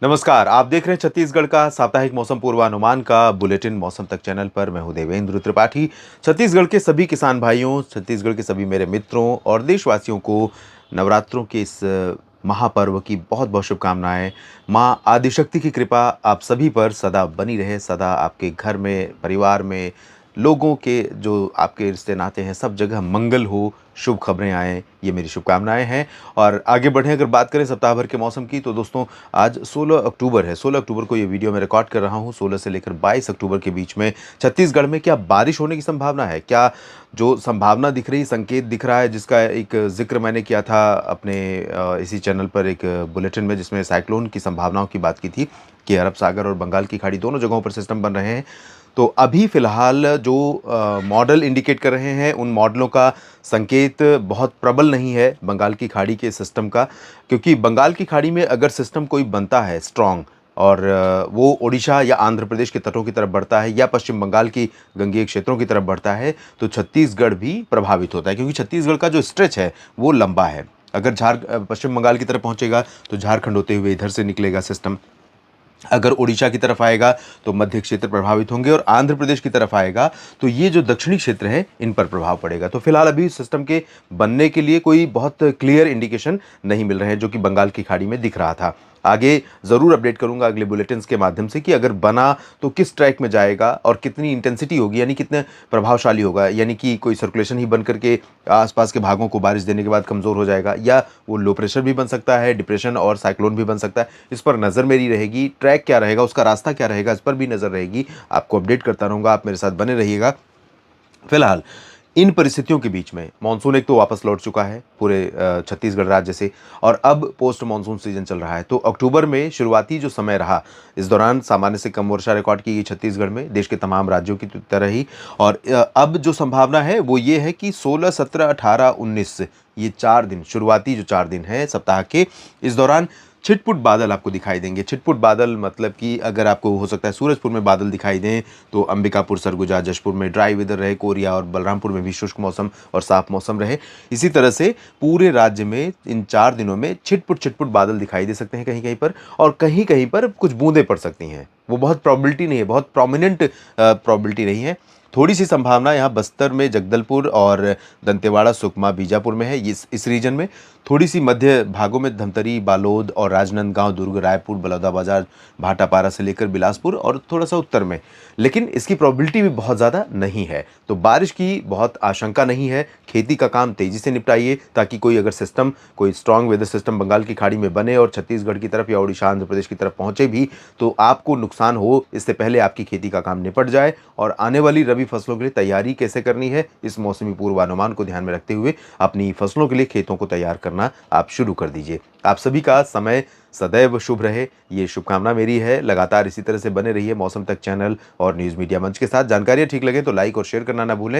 नमस्कार, आप देख रहे हैं छत्तीसगढ़ का साप्ताहिक मौसम पूर्वानुमान का बुलेटिन मौसम तक चैनल पर। मैं हूं देवेंद्र त्रिपाठी। छत्तीसगढ़ के सभी किसान भाइयों, छत्तीसगढ़ के सभी मेरे मित्रों और देशवासियों को नवरात्रों के इस महापर्व की बहुत बहुत शुभकामनाएं। माँ आदिशक्ति की कृपा आप सभी पर सदा बनी रहे, सदा आपके घर में, परिवार में, लोगों के जो आपके रिश्ते नाते हैं, सब जगह मंगल हो, शुभ खबरें आएँ, ये मेरी शुभकामनाएं हैं। और आगे बढ़ें, अगर बात करें सप्ताह भर के मौसम की, तो दोस्तों आज 16 अक्टूबर है। 16 अक्टूबर को ये वीडियो मैं रिकॉर्ड कर रहा हूँ। 16 से लेकर 22 अक्टूबर के बीच में छत्तीसगढ़ में क्या बारिश होने की संभावना है? क्या जो संभावना दिख रही, संकेत दिख रहा है, जिसका एक ज़िक्र मैंने किया था अपने इसी चैनल पर एक बुलेटिन में, जिसमें साइक्लोन की संभावनाओं की बात की थी कि अरब सागर और बंगाल की खाड़ी दोनों जगहों पर सिस्टम बन रहे हैं। तो अभी फ़िलहाल जो मॉडल इंडिकेट कर रहे हैं, उन मॉडलों का संकेत बहुत प्रबल नहीं है बंगाल की खाड़ी के सिस्टम का, क्योंकि बंगाल की खाड़ी में अगर सिस्टम कोई बनता है स्ट्रॉन्ग और वो ओडिशा या आंध्र प्रदेश के तटों की तरफ बढ़ता है या पश्चिम बंगाल की गंगेय क्षेत्रों की तरफ बढ़ता है, तो छत्तीसगढ़ भी प्रभावित होता है, क्योंकि छत्तीसगढ़ का जो स्ट्रेच है वो लंबा है। अगर पश्चिम बंगाल की तरफ पहुंचेगा तो झारखंड होते हुए इधर से निकलेगा सिस्टम। अगर उड़ीसा की तरफ आएगा तो मध्य क्षेत्र प्रभावित होंगे, और आंध्र प्रदेश की तरफ आएगा तो ये जो दक्षिणी क्षेत्र हैं इन पर प्रभाव पड़ेगा। तो फिलहाल अभी सिस्टम के बनने के लिए कोई बहुत क्लियर इंडिकेशन नहीं मिल रहे हैं, जो कि बंगाल की खाड़ी में दिख रहा था। आगे ज़रूर अपडेट करूंगा अगले बुलेटिन्स के माध्यम से कि अगर बना तो किस ट्रैक में जाएगा और कितनी इंटेंसिटी होगी, यानी कितने प्रभावशाली होगा। यानी कि कोई सर्कुलेशन ही बन करके आसपास के भागों को बारिश देने के बाद कमज़ोर हो जाएगा, या वो लो प्रेशर भी बन सकता है, डिप्रेशन और साइक्लोन भी बन सकता है। इस पर नज़र मेरी रहेगी। ट्रैक क्या रहेगा, उसका रास्ता क्या रहेगा, इस पर भी नज़र रहेगी। आपको अपडेट करता रहूँगा, आप मेरे साथ बने रहिएगा। फिलहाल इन परिस्थितियों के बीच में मानसून एक तो वापस लौट चुका है पूरे छत्तीसगढ़ राज्य से, और अब पोस्ट मानसून सीजन चल रहा है। तो अक्टूबर में शुरुआती जो समय रहा, इस दौरान सामान्य से कम वर्षा रिकॉर्ड की गई छत्तीसगढ़ में, देश के तमाम राज्यों की तरह ही। और अब जो संभावना है वो ये है कि 16, 17, 18, 19 ये 4 दिन, शुरुआती जो 4 दिन हैं सप्ताह के, इस दौरान छिटपुट बादल आपको दिखाई देंगे। छिटपुट बादल मतलब कि अगर आपको हो सकता है सूरजपुर में बादल दिखाई दें, तो अंबिकापुर, सरगुजा, जशपुर में ड्राई वेदर रहे, कोरिया और बलरामपुर में भी शुष्क मौसम और साफ मौसम रहे। इसी तरह से पूरे राज्य में इन 4 दिनों में छिटपुट बादल दिखाई दे सकते हैं कहीं-कहीं पर, और कहीं-कहीं पर कुछ बूंदें पड़ सकती हैं। वो बहुत प्रोबेबिलिटी नहीं है, बहुत प्रोमिनेंट प्रोबेबिलिटी नहीं है। थोड़ी-सी संभावना यहाँ बस्तर में, जगदलपुर और दंतेवाड़ा, सुकमा, बीजापुर में है। इस रीजन में थोड़ी-सी मध्य भागों में धमतरी, बालोद और राजनांदगांव, दुर्ग, रायपुर, बलौदाबाजार, भाटापारा से लेकर बिलासपुर और थोड़ा-सा उत्तर में। लेकिन इसकी प्रोबेबिलिटी भी बहुत ज़्यादा नहीं है। तो बारिश की बहुत आशंका नहीं है। खेती का काम तेज़ी से निपटाइए, ताकि कोई अगर सिस्टम, कोई स्ट्रॉन्ग वेदर सिस्टम बंगाल की खाड़ी में बने और छत्तीसगढ़ की तरफ या ओडिशा, आंध्र प्रदेश की तरफ पहुँचे भी, तो आपको नुकसान हो, इससे पहले आपकी खेती का काम निपट जाए। और आने वाली रबी फसलों के लिए तैयारी कैसे करनी है, इस मौसमी पूर्वानुमान को ध्यान में रखते हुए अपनी फसलों के लिए खेतों को तैयार करना आप शुरू कर दीजिए। आप सभी का समय सदैव शुभ रहे, ये शुभकामना मेरी है। लगातार इसी तरह से बने रहिए मौसम तक चैनल और न्यूज़ मीडिया मंच के साथ। जानकारियाँ ठीक लगे तो लाइक और शेयर करना ना भूलें।